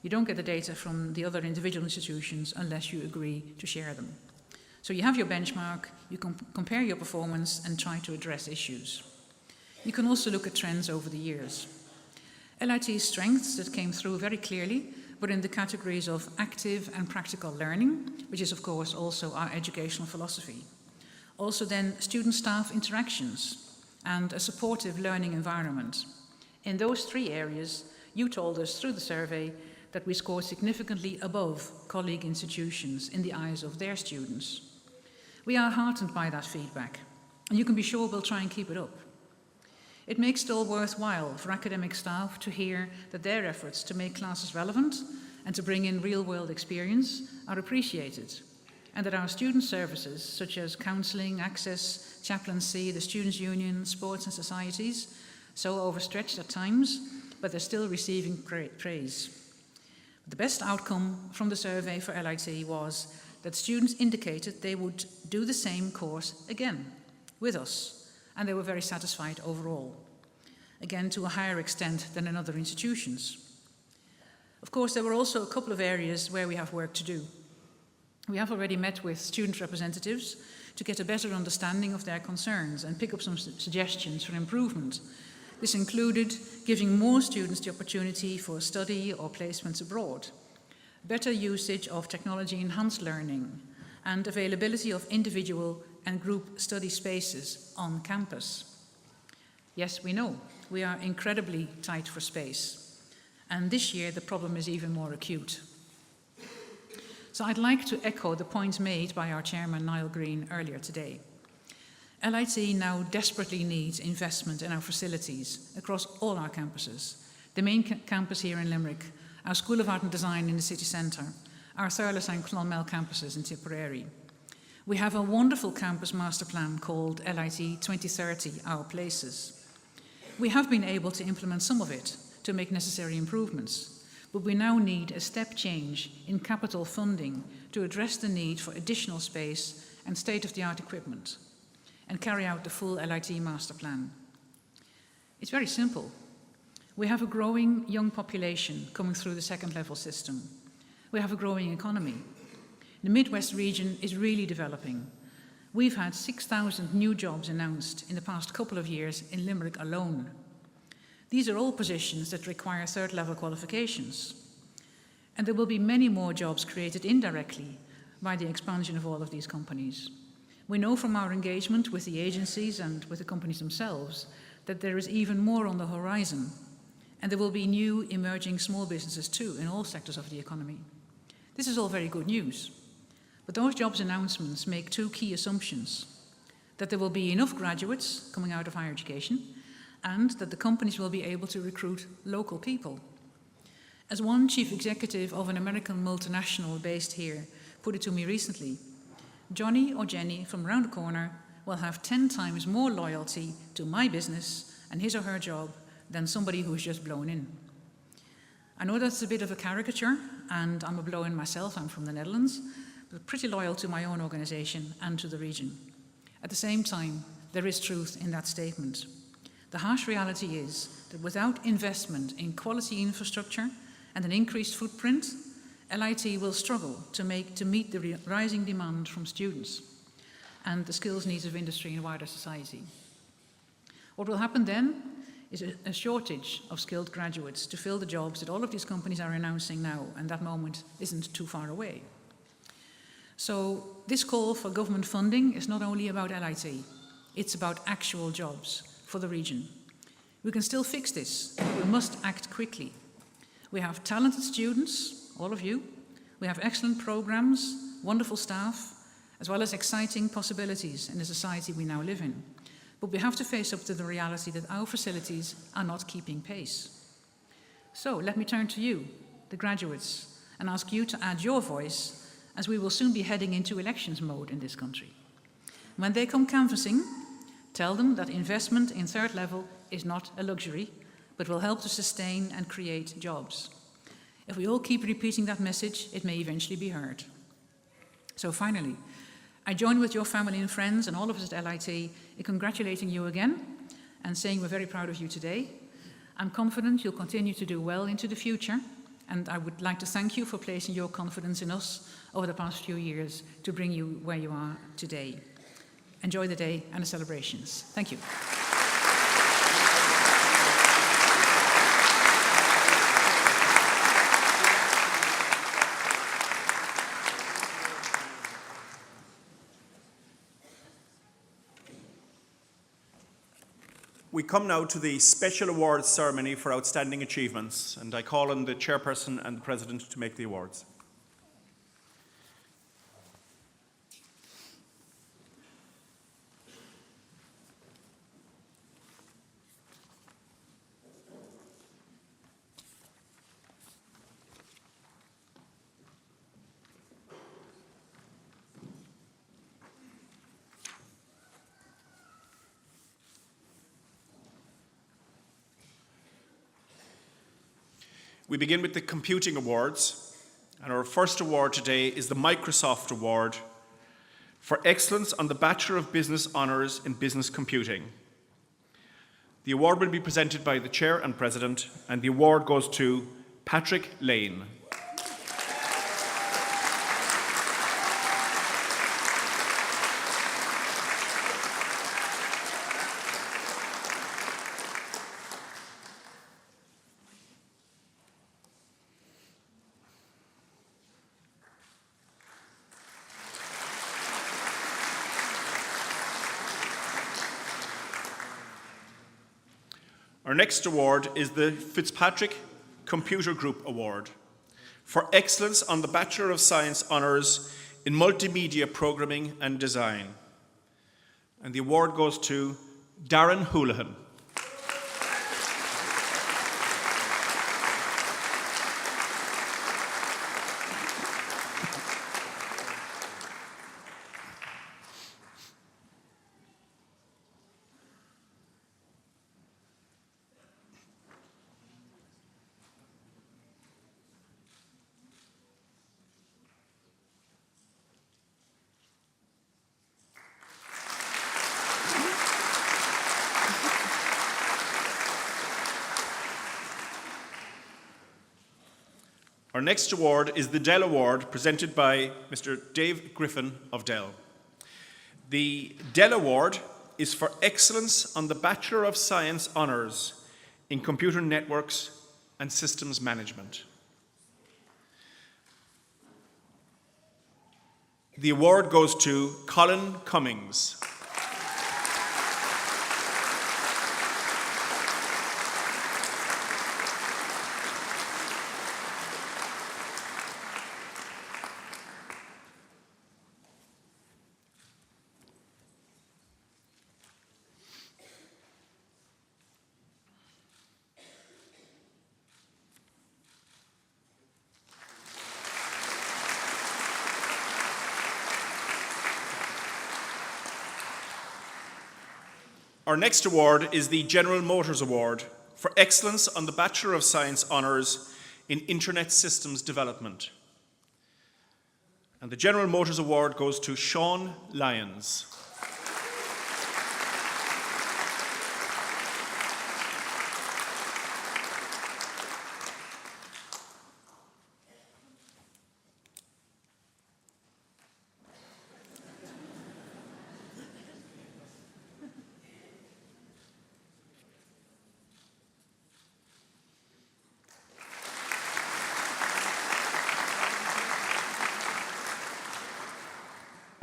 You don't get the data from the other individual institutions unless you agree to share them. So you have your benchmark, you can compare your performance and try to address issues. You can also look at trends over the years. LIT's strengths that came through very clearly were in the categories of active and practical learning, which is of course also our educational philosophy. Also then student-staff interactions and a supportive learning environment. In those three areas, you told us through the survey that we scored significantly above colleague institutions in the eyes of their students. We are heartened by that feedback, and you can be sure we'll try and keep it up. It makes it all worthwhile for academic staff to hear that their efforts to make classes relevant and to bring in real-world experience are appreciated, and that our student services, such as counselling, access, chaplaincy, the Students' Union, sports and societies, so overstretched at times, but they're still receiving praise. The best outcome from the survey for LIT was that students indicated they would do the same course again with us, and they were very satisfied overall, again to a higher extent than in other institutions. Of course, there were also a couple of areas where we have work to do. We have already met with student representatives to get a better understanding of their concerns and pick up some suggestions for improvement. This included giving more students the opportunity for study or placements abroad, better usage of technology-enhanced learning, and availability of individual and group study spaces on campus. Yes, we know, we are incredibly tight for space, and this year the problem is even more acute. So I'd like to echo the points made by our chairman, Niall Green, earlier today. LIT now desperately needs investment in our facilities across all our campuses. The main campus here in Limerick, our School of Art and Design in the city centre, our Thurles and Clonmel campuses in Tipperary. We have a wonderful campus master plan called LIT 2030, Our Places. We have been able to implement some of it to make necessary improvements, but we now need a step change in capital funding to address the need for additional space and state-of-the-art equipment and carry out the full LIT master plan. It's very simple. We have a growing young population coming through the second level system. We have a growing economy. The Midwest region is really developing. We've had 6,000 new jobs announced in the past couple of years in Limerick alone. These are all positions that require third level qualifications. And there will be many more jobs created indirectly by the expansion of all of these companies. We know from our engagement with the agencies and with the companies themselves that there is even more on the horizon, and there will be new emerging small businesses too in all sectors of the economy. This is all very good news, but those jobs announcements make two key assumptions: that there will be enough graduates coming out of higher education, and that the companies will be able to recruit local people. As one chief executive of an American multinational based here put it to me recently, Johnny or Jenny from round the corner will have 10 times more loyalty to my business and his or her job than somebody who is just blown in. I know that's a bit of a caricature, and I'm a blow-in myself, I'm from the Netherlands, but pretty loyal to my own organisation and to the region. At the same time, there is truth in that statement. The harsh reality is that without investment in quality infrastructure and an increased footprint, LIT will struggle to meet the rising demand from students and the skills needs of industry and wider society. What will happen then is a shortage of skilled graduates to fill the jobs that all of these companies are announcing now, and that moment isn't too far away. So this call for government funding is not only about LIT, it's about actual jobs for the region. We can still fix this, but we must act quickly. We have talented students, all of you. We have excellent programs, wonderful staff, as well as exciting possibilities in the society we now live in. But we have to face up to the reality that our facilities are not keeping pace. So let me turn to you, the graduates, and ask you to add your voice, as we will soon be heading into elections mode in this country. When they come canvassing, tell them that investment in third level is not a luxury, but will help to sustain and create jobs. If we all keep repeating that message, it may eventually be heard. So finally, I join with your family and friends and all of us at LIT in congratulating you again and saying we're very proud of you today. I'm confident you'll continue to do well into the future, and I would like to thank you for placing your confidence in us over the past few years to bring you where you are today. Enjoy the day and the celebrations. Thank you. We come now to the special awards ceremony for outstanding achievements, and I call on the chairperson and the president to make the awards. We begin with the Computing Awards, and our first award today is the Microsoft Award for Excellence on the Bachelor of Business Honours in Business Computing. The award will be presented by the Chair and President, and the award goes to Patrick Lane. Our next award is the Fitzpatrick Computer Group Award for Excellence on the Bachelor of Science Honours in Multimedia Programming and Design. And the award goes to Darren Houlihan. Our next award is the Dell Award, presented by Mr. Dave Griffin of Dell. The Dell Award is for excellence on the Bachelor of Science honours in Computer Networks and Systems Management. The award goes to Colin Cummings. Our next award is the General Motors Award for excellence on the Bachelor of Science honours in Internet Systems Development. And the General Motors Award goes to Sean Lyons.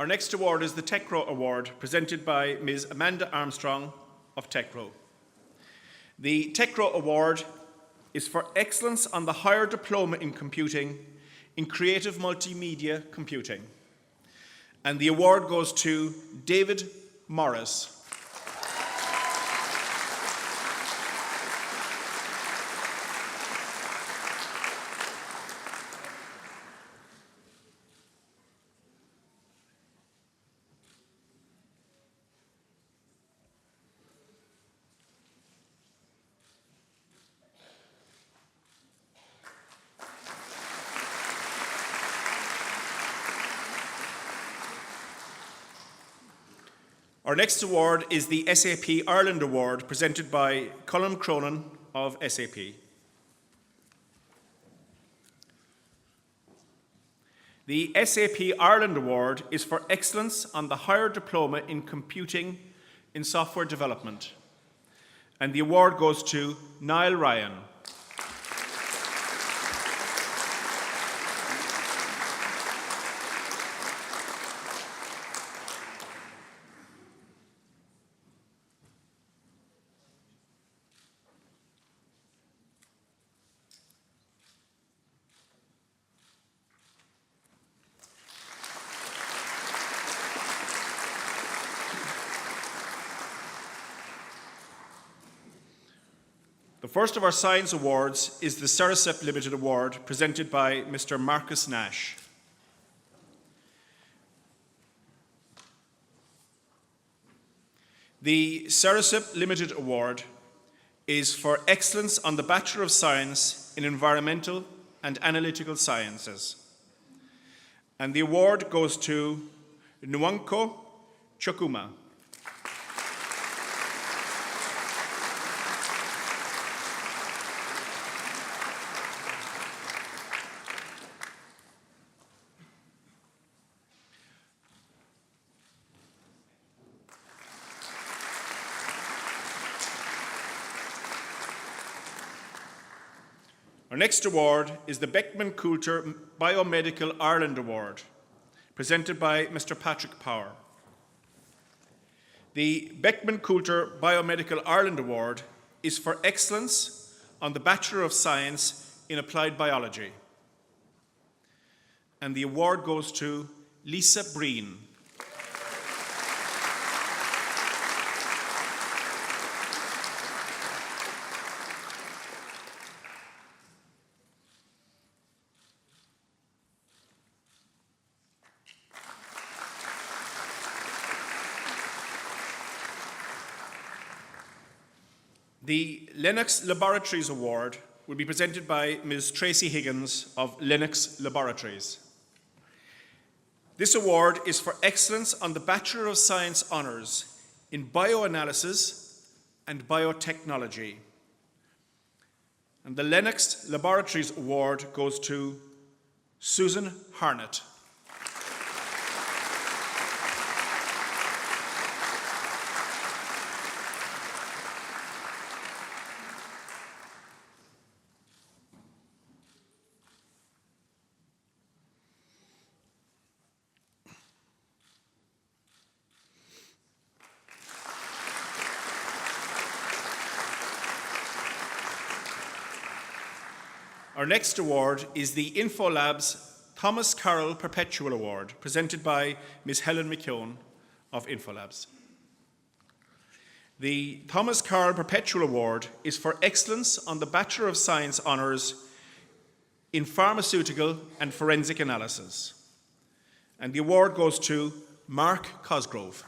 Our next award is the TechRo Award, presented by Ms. Amanda Armstrong of TechRo. The TechRo Award is for excellence on the higher diploma in computing in creative multimedia computing. And the award goes to David Morris. Our next award is the SAP Ireland Award, presented by Colm Cronin of SAP. The SAP Ireland Award is for excellence on the higher diploma in computing in software development. And the award goes to Niall Ryan. The first of our science awards is the Sericep Limited Award, presented by Mr. Marcus Nash. The Sericep Limited Award is for excellence on the Bachelor of Science in Environmental and Analytical Sciences. And the award goes to Nwanko Chukuma. Our next award is the Beckman Coulter Biomedical Ireland Award, presented by Mr. Patrick Power. The Beckman Coulter Biomedical Ireland Award is for excellence on the Bachelor of Science in Applied Biology. And the award goes to Lisa Breen. The Lennox Laboratories Award will be presented by Ms. Tracy Higgins of Lennox Laboratories. This award is for excellence on the Bachelor of Science honours in bioanalysis and biotechnology. And the Lennox Laboratories Award goes to Susan Harnett. Our next award is the InfoLab's Thomas Carroll Perpetual Award, presented by Ms. Helen McKeown of InfoLabs. The Thomas Carroll Perpetual Award is for excellence on the Bachelor of Science honours in pharmaceutical and forensic analysis. And the award goes to Mark Cosgrove.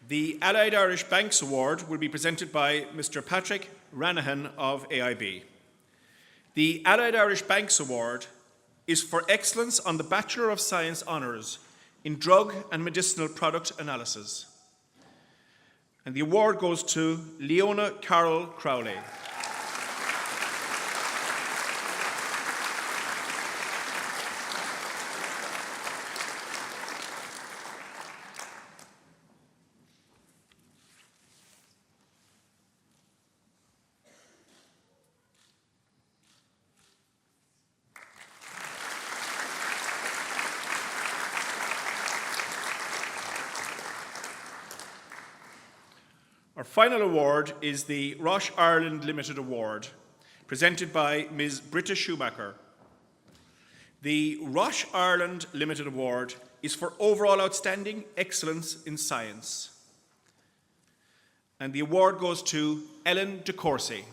The Allied Irish Banks Award will be presented by Mr. Patrick Ranahan of AIB. The Allied Irish Banks Award is for excellence on the Bachelor of Science honours in drug and medicinal product analysis. And the award goes to Leona Carroll Crowley. Our final award is the Roche Ireland Limited Award, presented by Ms. Britta Schumacher. The Roche Ireland Limited Award is for overall outstanding excellence in science. And the award goes to Ellen DeCourcy.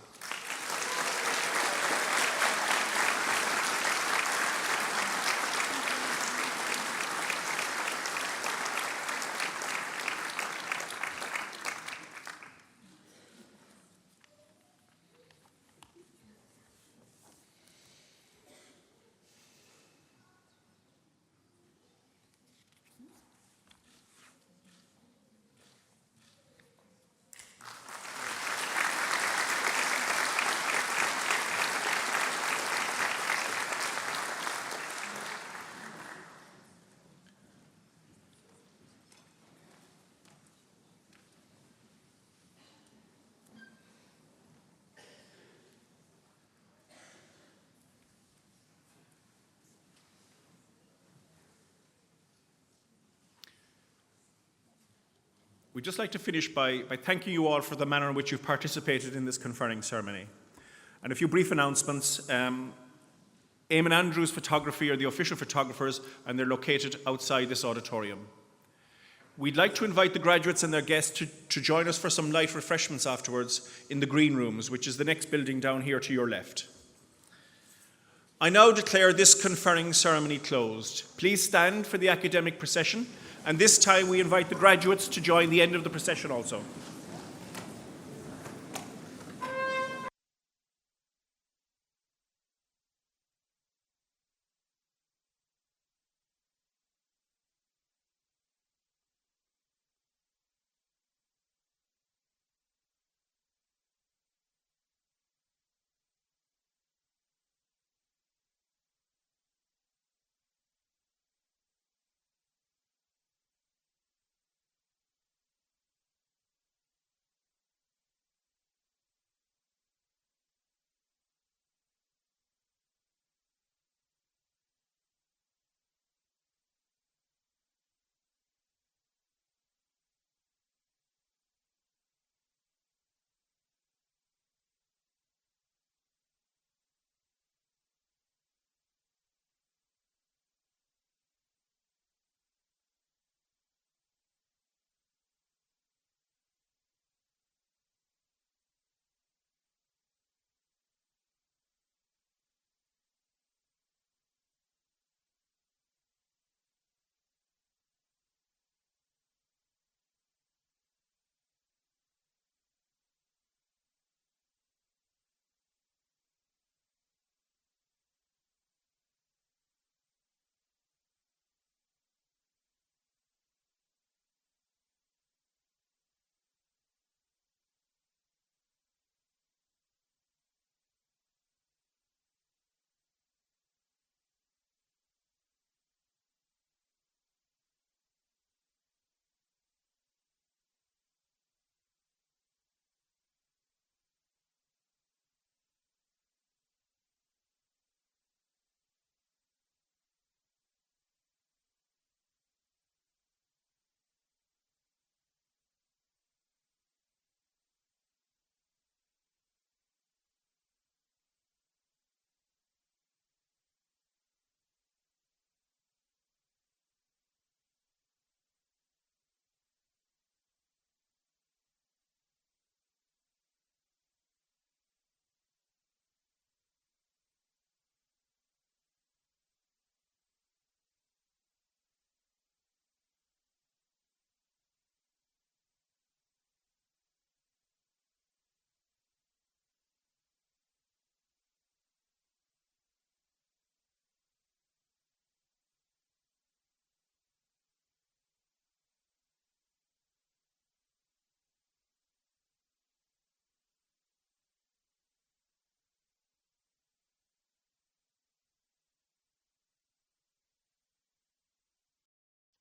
We'd just like to finish by thanking you all for the manner in which you've participated in this conferring ceremony. And a few brief announcements. Eamon Andrews Photography are the official photographers, and they're located outside this auditorium. We'd like to invite the graduates and their guests to join us for some light refreshments afterwards in the green rooms, which is the next building down here to your left. I now declare this conferring ceremony closed. Please stand for the academic procession, and this time we invite the graduates to join the end of the procession also.